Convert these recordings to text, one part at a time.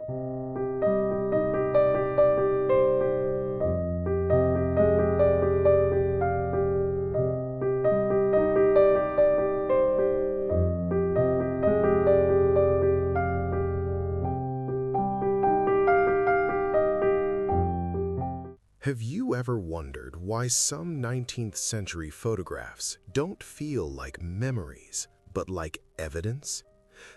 Have you ever wondered why some 19th century photographs don't feel like memories, but like evidence?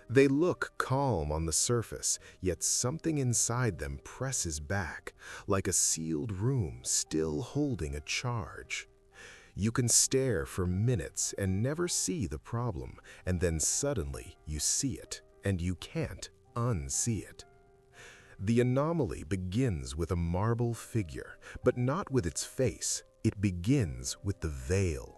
They look calm on the surface, yet something inside them presses back, like a sealed room still holding a charge. You can stare for minutes and never see the problem, and then suddenly you see it, and you can't unsee it. The anomaly begins with a marble figure, but not with its face. It begins with the veil.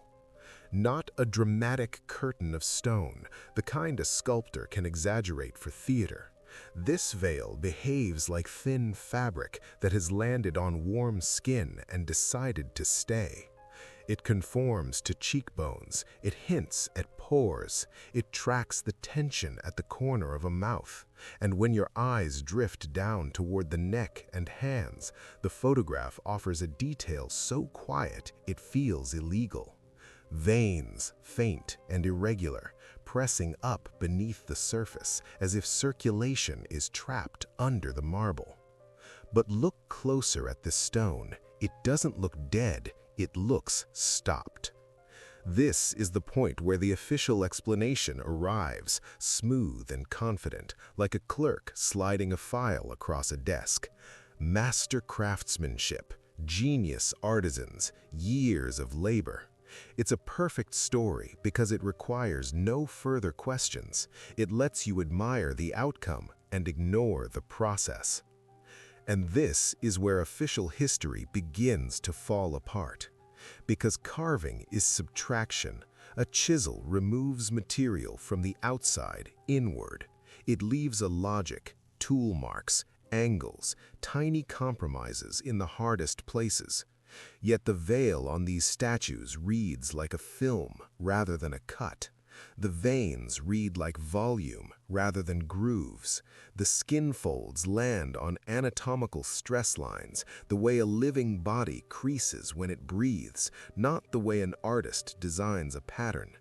Not a dramatic curtain of stone, the kind a sculptor can exaggerate for theater. This veil behaves like thin fabric that has landed on warm skin and decided to stay. It conforms to cheekbones, it hints at pores, it tracks the tension at the corner of a mouth, and when your eyes drift down toward the neck and hands, the photograph offers a detail so quiet it feels illegal. Veins, faint and irregular, pressing up beneath the surface as if circulation is trapped under the marble. But look closer at this stone. It doesn't look dead. It looks stopped. This is the point where the official explanation arrives, smooth and confident, like a clerk sliding a file across a desk. Master craftsmanship, genius artisans, years of labor. It's a perfect story because it requires no further questions. It lets you admire the outcome and ignore the process. And this is where official history begins to fall apart. Because carving is subtraction, a chisel removes material from the outside inward. It leaves a logic, tool marks, angles, tiny compromises in the hardest places. Yet the veil on these statues reads like a film rather than a cut. The veins read like volume rather than grooves. The skin folds land on anatomical stress lines, the way a living body creases when it breathes, not the way an artist designs a pattern.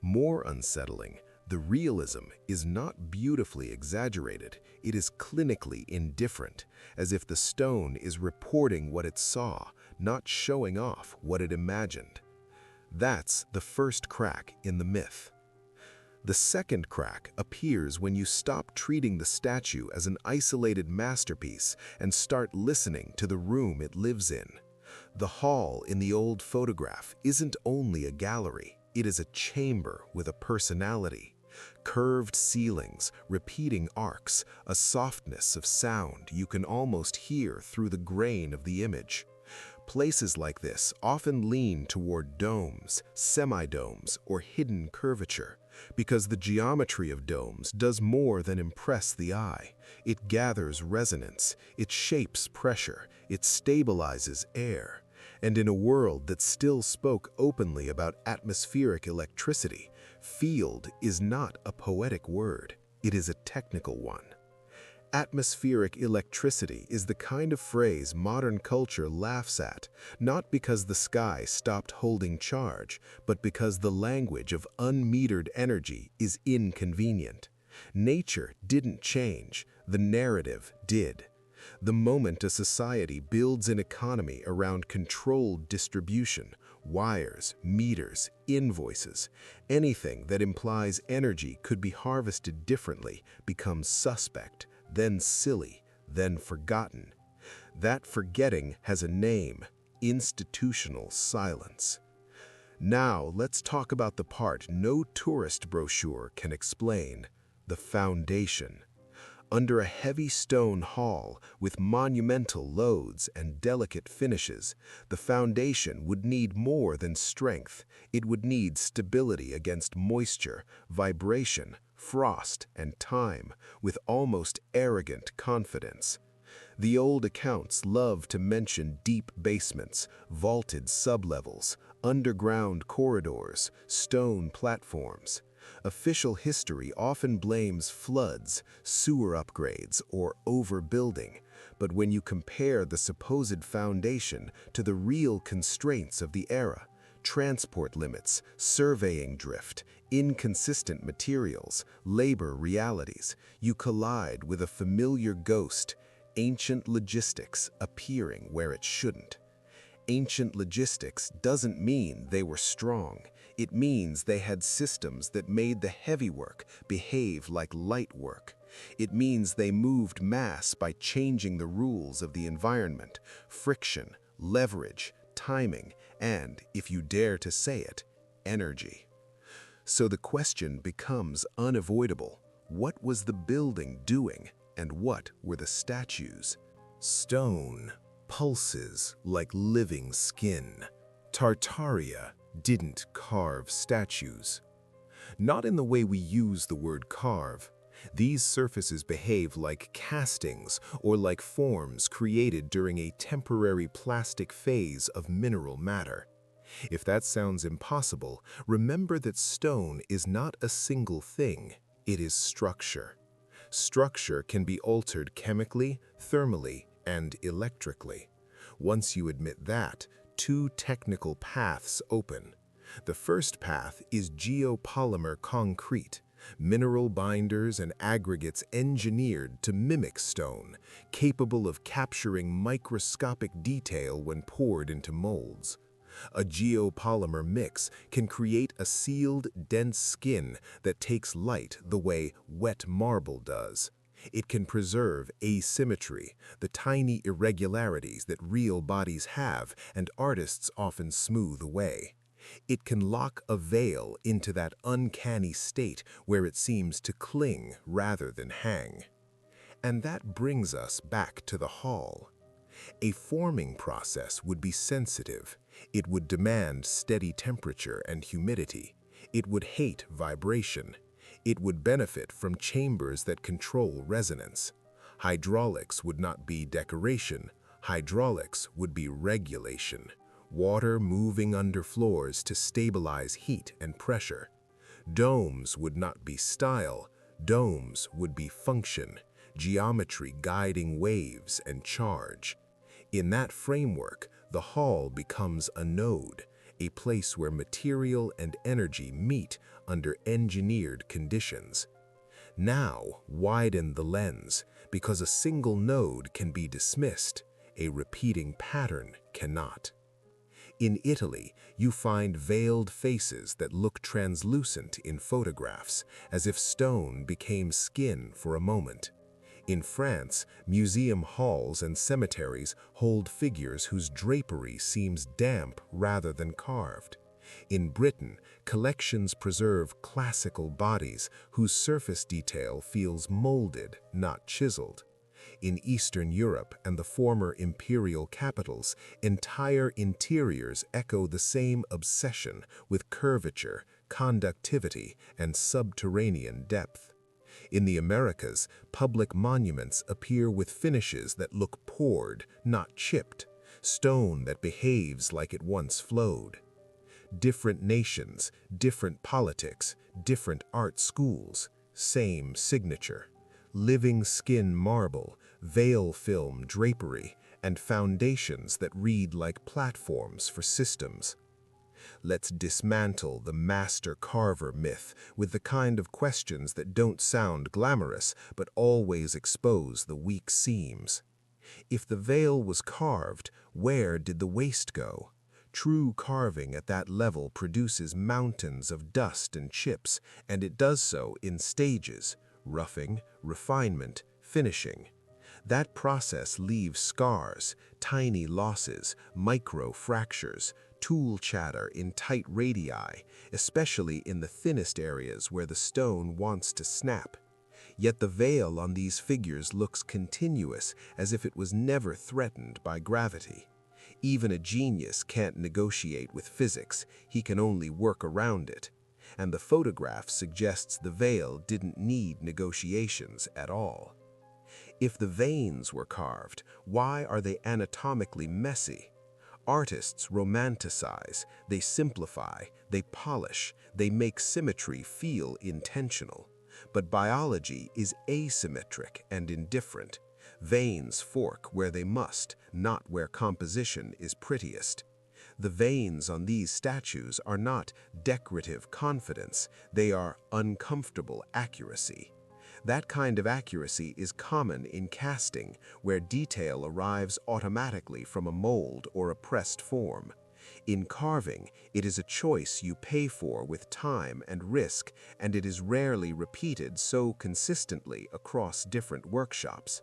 More unsettling, the realism is not beautifully exaggerated, it is clinically indifferent, as if the stone is reporting what it saw, not showing off what it imagined. That's the first crack in the myth. The second crack appears when you stop treating the statue as an isolated masterpiece and start listening to the room it lives in. The hall in the old photograph isn't only a gallery, it is a chamber with a personality. Curved ceilings, repeating arcs, a softness of sound you can almost hear through the grain of the image. Places like this often lean toward domes, semi-domes, or hidden curvature, because the geometry of domes does more than impress the eye. It gathers resonance, it shapes pressure, it stabilizes air. And in a world that still spoke openly about atmospheric electricity, field is not a poetic word, it is a technical one. Atmospheric electricity is the kind of phrase modern culture laughs at, not because the sky stopped holding charge, but because the language of unmetered energy is inconvenient. Nature didn't change, the narrative did. The moment a society builds an economy around controlled distribution, wires, meters, invoices, anything that implies energy could be harvested differently becomes suspect, then silly, then forgotten. That forgetting has a name: institutional silence. Now let's talk about the part no tourist brochure can explain: the foundation. Under a heavy stone hall with monumental loads and delicate finishes, the foundation would need more than strength. It would need stability against moisture, vibration, frost, and time, with almost arrogant confidence. The old accounts love to mention deep basements, vaulted sublevels, underground corridors, stone platforms. Official history often blames floods, sewer upgrades, or overbuilding, but when you compare the supposed foundation to the real constraints of the era, transport limits, surveying drift, inconsistent materials, labor realities, you collide with a familiar ghost, ancient logistics appearing where it shouldn't. Ancient logistics doesn't mean they were strong. It means they had systems that made the heavy work behave like light work. It means they moved mass by changing the rules of the environment, friction, leverage, timing, and, if you dare to say it, energy. So the question becomes unavoidable. What was the building doing, and what were the statues? Stone pulses like living skin. Tartaria didn't carve statues. Not in the way we use the word carve. These surfaces behave like castings or like forms created during a temporary plastic phase of mineral matter. If that sounds impossible, remember that stone is not a single thing, it is structure. Structure can be altered chemically, thermally, and electrically. Once you admit that, two technical paths open. The first path is geopolymer concrete, mineral binders and aggregates engineered to mimic stone, capable of capturing microscopic detail when poured into molds. A geopolymer mix can create a sealed, dense skin that takes light the way wet marble does. It can preserve asymmetry, the tiny irregularities that real bodies have and artists often smooth away. It can lock a veil into that uncanny state where it seems to cling rather than hang. And that brings us back to the hall. A forming process would be sensitive. It would demand steady temperature and humidity. It would hate vibration. It would benefit from chambers that control resonance. Hydraulics would not be decoration. Hydraulics would be regulation. Water moving under floors to stabilize heat and pressure. Domes would not be style. Domes would be function, geometry guiding waves and charge. In that framework, the hall becomes a node, a place where material and energy meet under engineered conditions. Now, widen the lens, because a single node can be dismissed, a repeating pattern cannot. In Italy, you find veiled faces that look translucent in photographs, as if stone became skin for a moment. In France, museum halls and cemeteries hold figures whose drapery seems damp rather than carved. In Britain, collections preserve classical bodies whose surface detail feels molded, not chiseled. In Eastern Europe and the former imperial capitals, entire interiors echo the same obsession with curvature, conductivity, and subterranean depth. In the Americas, public monuments appear with finishes that look poured, not chipped, stone that behaves like it once flowed. Different nations, different politics, different art schools, same signature. Living skin marble, veil film drapery, and foundations that read like platforms for systems. Let's dismantle the master carver myth with the kind of questions that don't sound glamorous but always expose the weak seams. If the veil was carved, where did the waste go? True carving at that level produces mountains of dust and chips, and it does so in stages: roughing, refinement, finishing. That process leaves scars, tiny losses, micro fractures, tool chatter in tight radii, especially in the thinnest areas where the stone wants to snap. Yet the veil on these figures looks continuous, as if it was never threatened by gravity. Even a genius can't negotiate with physics, he can only work around it. And the photograph suggests the veil didn't need negotiations at all. If the veins were carved, why are they anatomically messy? Artists romanticize, they simplify, they polish, they make symmetry feel intentional. But biology is asymmetric and indifferent. Veins fork where they must, not where composition is prettiest. The veins on these statues are not decorative confidence, they are uncomfortable accuracy. That kind of accuracy is common in casting, where detail arrives automatically from a mold or a pressed form. In carving, it is a choice you pay for with time and risk, and it is rarely repeated so consistently across different workshops.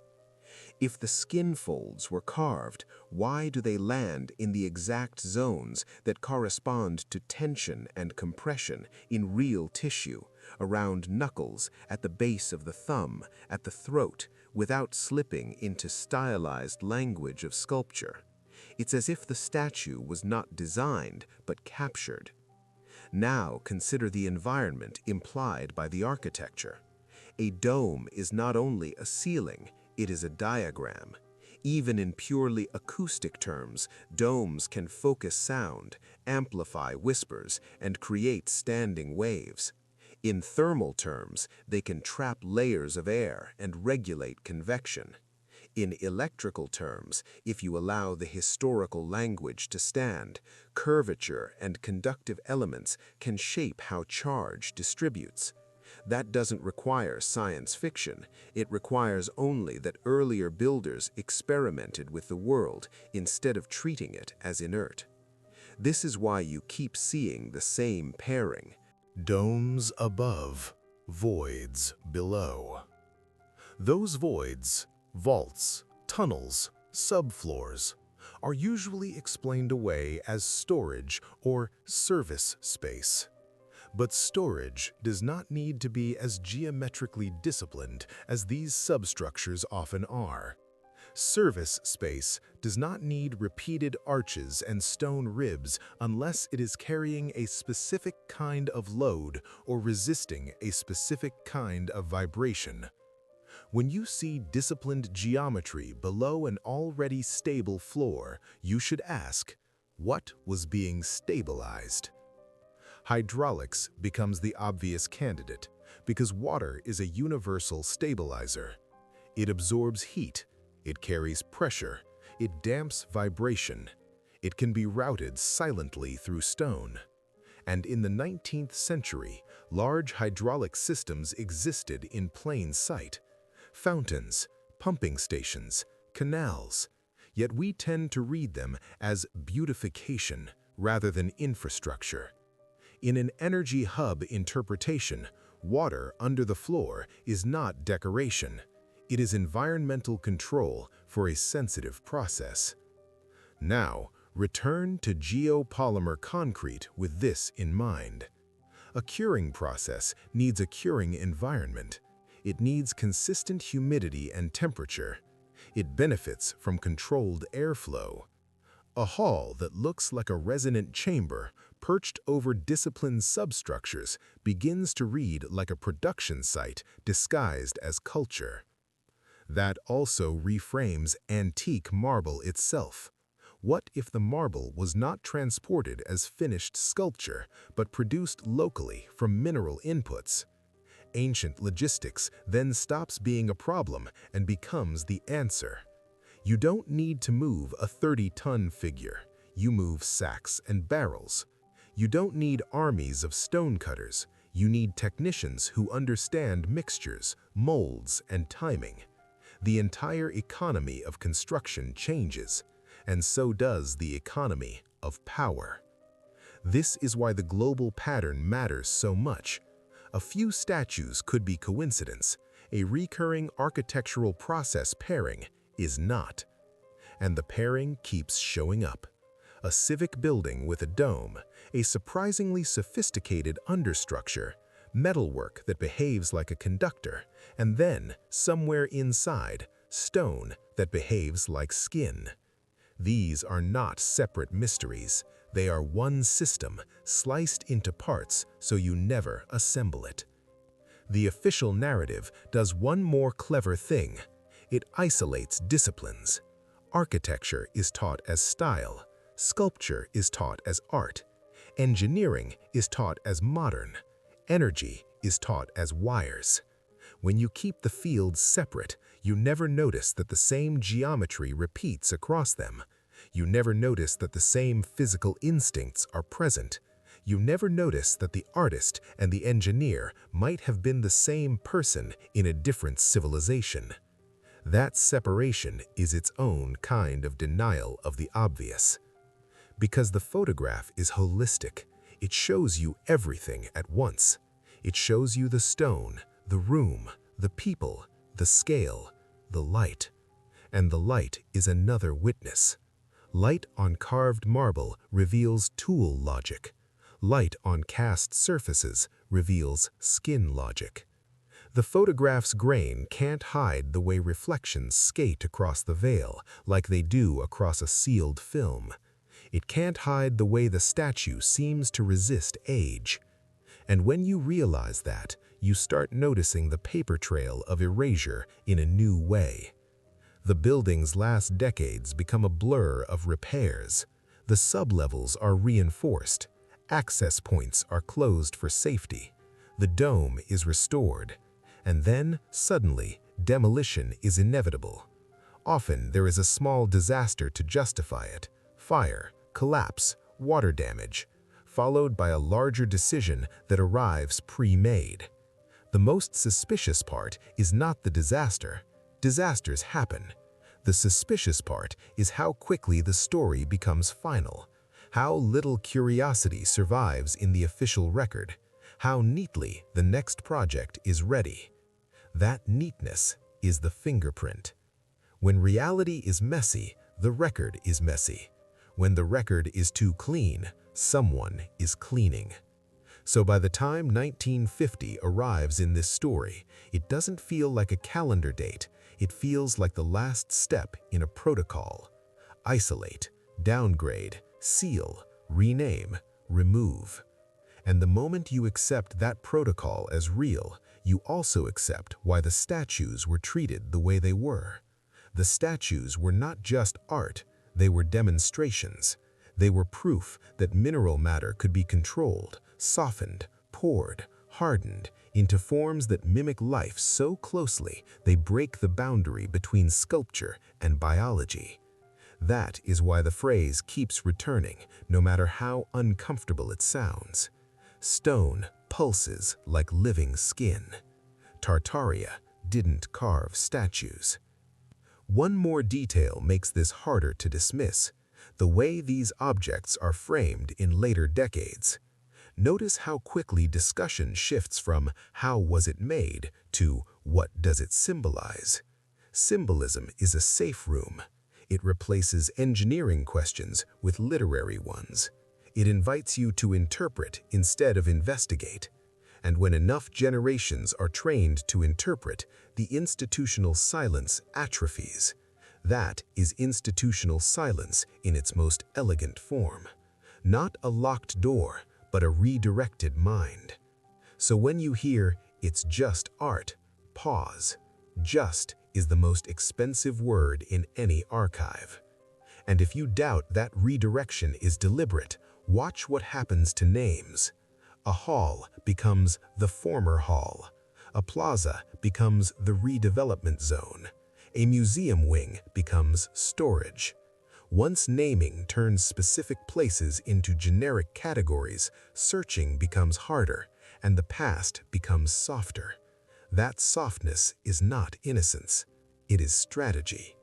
If the skin folds were carved, why do they land in the exact zones that correspond to tension and compression in real tissue, around knuckles, at the base of the thumb, at the throat, without slipping into stylized language of sculpture? It's as if the statue was not designed, but captured. Now consider the environment implied by the architecture. A dome is not only a ceiling, it is a diagram. Even in purely acoustic terms, domes can focus sound, amplify whispers, and create standing waves. In thermal terms, they can trap layers of air and regulate convection. In electrical terms, if you allow the historical language to stand, curvature and conductive elements can shape how charge distributes. That doesn't require science fiction. It requires only that earlier builders experimented with the world instead of treating it as inert. This is why you keep seeing the same pairing. Domes above, voids below. Those voids, vaults, tunnels, subfloors, are usually explained away as storage or service space. But storage does not need to be as geometrically disciplined as these substructures often are. Service space does not need repeated arches and stone ribs unless it is carrying a specific kind of load or resisting a specific kind of vibration. When you see disciplined geometry below an already stable floor, you should ask, what was being stabilized? Hydraulics becomes the obvious candidate because water is a universal stabilizer. It absorbs heat, it carries pressure, it damps vibration. It can be routed silently through stone. And in the 19th century, large hydraulic systems existed in plain sight. Fountains, pumping stations, canals. Yet we tend to read them as beautification rather than infrastructure. In an energy hub interpretation, water under the floor is not decoration. It is environmental control for a sensitive process. Now, return to geopolymer concrete with this in mind. A curing process needs a curing environment. It needs consistent humidity and temperature. It benefits from controlled airflow. A hall that looks like a resonant chamber perched over disciplined substructures begins to read like a production site disguised as culture. That also reframes antique marble itself. What if the marble was not transported as finished sculpture, but produced locally from mineral inputs? Ancient logistics then stops being a problem and becomes the answer. You don't need to move a 30-ton figure. You move sacks and barrels. You don't need armies of stonecutters. You need technicians who understand mixtures, molds, and timing. The entire economy of construction changes, and so does the economy of power. This is why the global pattern matters so much. A few statues could be coincidence. A recurring architectural process pairing is not. And the pairing keeps showing up. A civic building with a dome, a surprisingly sophisticated understructure, metalwork that behaves like a conductor, and then, somewhere inside, stone that behaves like skin. These are not separate mysteries. They are one system, sliced into parts so you never assemble it. The official narrative does one more clever thing. It isolates disciplines. Architecture is taught as style. Sculpture is taught as art. Engineering is taught as modern. Energy is taught as wires. When you keep the fields separate, you never notice that the same geometry repeats across them. You never notice that the same physical instincts are present. You never notice that the artist and the engineer might have been the same person in a different civilization. That separation is its own kind of denial of the obvious. Because the photograph is holistic, it shows you everything at once. It shows you the stone, the room, the people, the scale, the light. And the light is another witness. Light on carved marble reveals tool logic. Light on cast surfaces reveals skin logic. The photograph's grain can't hide the way reflections skate across the veil like they do across a sealed film. It can't hide the way the statue seems to resist age. And when you realize that, you start noticing the paper trail of erasure in a new way. The building's last decades become a blur of repairs. The sublevels are reinforced. Access points are closed for safety. The dome is restored. And then, suddenly, demolition is inevitable. Often, there is a small disaster to justify it: fire, collapse, water damage, followed by a larger decision that arrives pre-made. The most suspicious part is not the disaster. Disasters happen. The suspicious part is how quickly the story becomes final, how little curiosity survives in the official record, how neatly the next project is ready. That neatness is the fingerprint. When reality is messy, the record is messy. When the record is too clean, someone is cleaning. So by the time 1950 arrives in this story, it doesn't feel like a calendar date. It feels like the last step in a protocol. Isolate, downgrade, seal, rename, remove. And the moment you accept that protocol as real, you also accept why the statues were treated the way they were. The statues were not just art, they were demonstrations. They were proof that mineral matter could be controlled, softened, poured, hardened into forms that mimic life so closely they break the boundary between sculpture and biology. That is why the phrase keeps returning, no matter how uncomfortable it sounds. Stone pulses like living skin. Tartaria didn't carve statues. One more detail makes this harder to dismiss: the way these objects are framed in later decades. Notice how quickly discussion shifts from "how was it made" to "what does it symbolize?" Symbolism is a safe room. It replaces engineering questions with literary ones. It invites you to interpret instead of investigate. And when enough generations are trained to interpret, the institutional silence atrophies. That is institutional silence in its most elegant form. Not a locked door, but a redirected mind. So when you hear, "it's just art," pause. Just is the most expensive word in any archive. And if you doubt that redirection is deliberate, watch what happens to names. A hall becomes the former hall. A plaza becomes the redevelopment zone. A museum wing becomes storage. Once naming turns specific places into generic categories, searching becomes harder, and the past becomes softer. That softness is not innocence, it is strategy.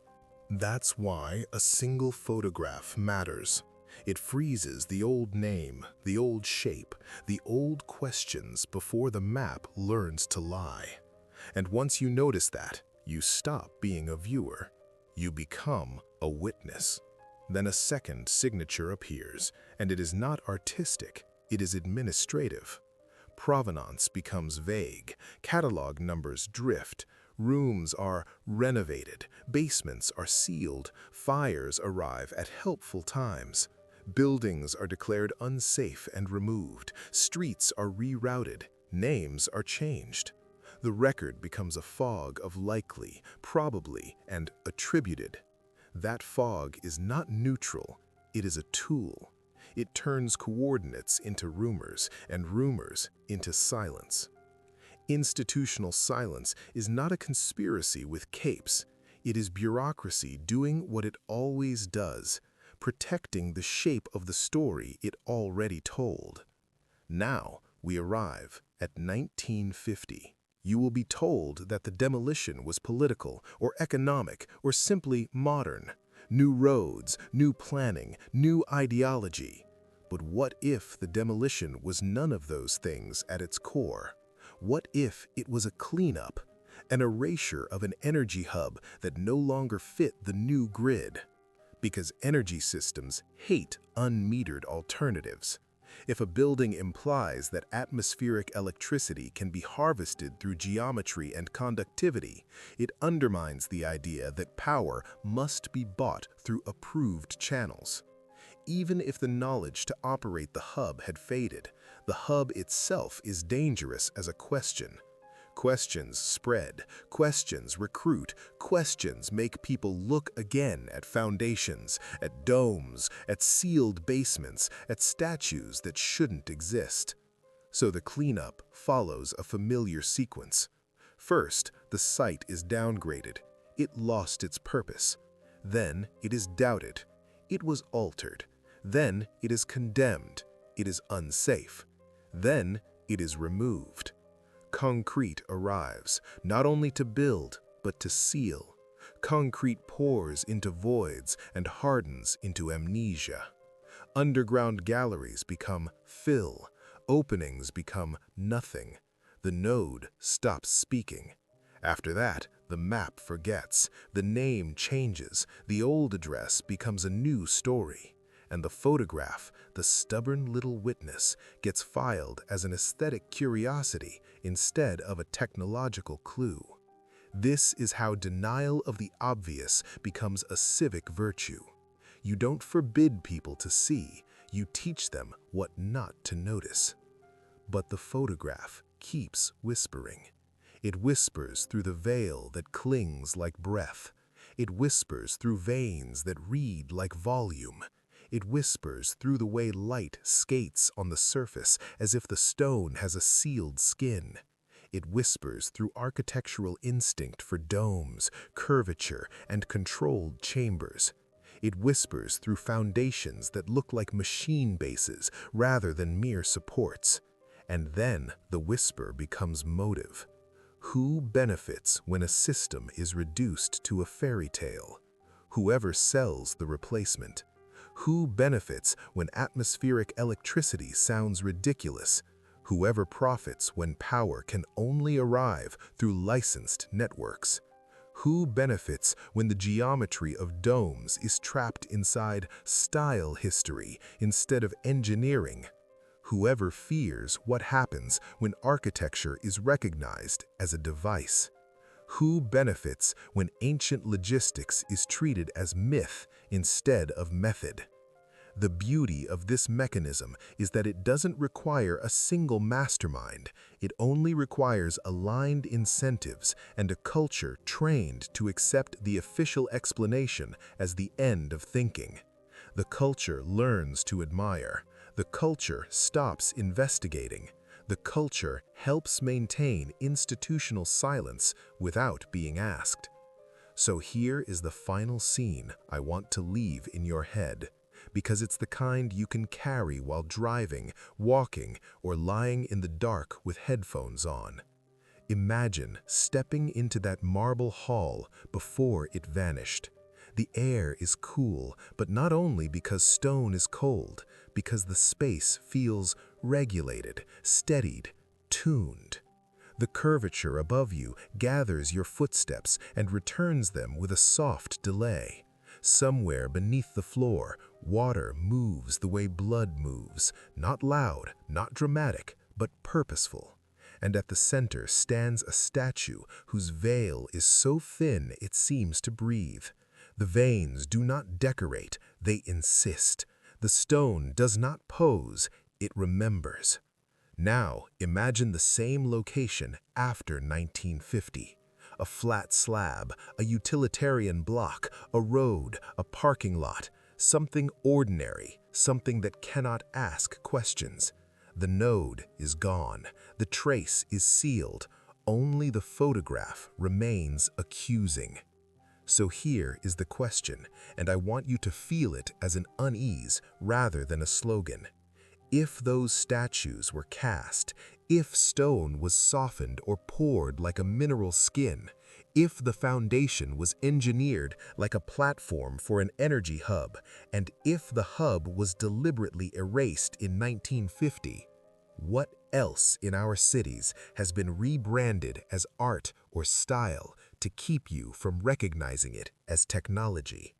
That's why a single photograph matters. It freezes the old name, the old shape, the old questions before the map learns to lie. And once you notice that, you stop being a viewer. You become a witness. Then a second signature appears, and it is not artistic, it is administrative. Provenance becomes vague, catalog numbers drift, rooms are renovated, basements are sealed, fires arrive at helpful times. Buildings are declared unsafe and removed, streets are rerouted, names are changed. The record becomes a fog of likely, probably, and attributed. That fog is not neutral, It is a tool. It turns coordinates into rumors and rumors into silence. Institutional silence is not a conspiracy with capes. It is bureaucracy doing what it always does, protecting the shape of the story it already told. Now we arrive at 1950. You will be told that the demolition was political or economic or simply modern. New roads, new planning, new ideology. But what if the demolition was none of those things at its core? What if it was a cleanup, an erasure of an energy hub that no longer fit the new grid? Because energy systems hate unmetered alternatives. If a building implies that atmospheric electricity can be harvested through geometry and conductivity, it undermines the idea that power must be bought through approved channels. Even if the knowledge to operate the hub had faded, the hub itself is dangerous as a question. Questions spread, questions recruit, questions make people look again at foundations, at domes, at sealed basements, at statues that shouldn't exist. So the cleanup follows a familiar sequence. First, the site is downgraded. It lost its purpose. Then it is doubted. It was altered. Then it is condemned. It is unsafe. Then it is removed. Concrete arrives, not only to build, but to seal. Concrete pours into voids and hardens into amnesia. Underground galleries become fill. Openings become nothing. The node stops speaking. After that, the map forgets. The name changes. The old address becomes a new story. And the photograph, the stubborn little witness, gets filed as an aesthetic curiosity instead of a technological clue. This is how denial of the obvious becomes a civic virtue. You don't forbid people to see, you teach them what not to notice. But the photograph keeps whispering. It whispers through the veil that clings like breath. It whispers through veins that read like volume. It whispers through the way light skates on the surface as if the stone has a sealed skin. It whispers through architectural instinct for domes, curvature, and controlled chambers. It whispers through foundations that look like machine bases rather than mere supports. And then the whisper becomes motive. Who benefits when a system is reduced to a fairy tale? Whoever sells the replacement. Who benefits when atmospheric electricity sounds ridiculous? Whoever profits when power can only arrive through licensed networks. Who benefits when the geometry of domes is trapped inside style history instead of engineering? Whoever fears what happens when architecture is recognized as a device. Who benefits when ancient logistics is treated as myth instead of method? The beauty of this mechanism is that it doesn't require a single mastermind. It only requires aligned incentives and a culture trained to accept the official explanation as the end of thinking. The culture learns to admire. The culture stops investigating. The culture helps maintain institutional silence without being asked. So here is the final scene I want to leave in your head, because it's the kind you can carry while driving, walking, or lying in the dark with headphones on. Imagine stepping into that marble hall before it vanished. The air is cool, but not only because stone is cold, because the space feels regulated, steadied, tuned. The curvature above you gathers your footsteps and returns them with a soft delay. Somewhere beneath the floor, water moves the way blood moves, not loud, not dramatic, but purposeful. And at the center stands a statue whose veil is so thin it seems to breathe. The veins do not decorate, they insist. The stone does not pose, it remembers. Now, imagine the same location after 1950. A flat slab, a utilitarian block, a road, a parking lot. something ordinary, something that cannot ask questions. The node is gone, the trace is sealed, only the photograph remains accusing. So here is the question, and I want you to feel it as an unease rather than a slogan. If those statues were cast, if stone was softened or poured like a mineral skin, if the foundation was engineered like a platform for an energy hub, and if the hub was deliberately erased in 1950, what else in our cities has been rebranded as art or style to keep you from recognizing it as technology?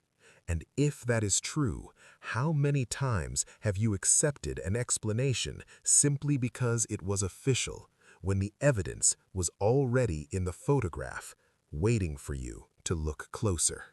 And if that is true, how many times have you accepted an explanation simply because it was official, when the evidence was already in the photograph, waiting for you to look closer?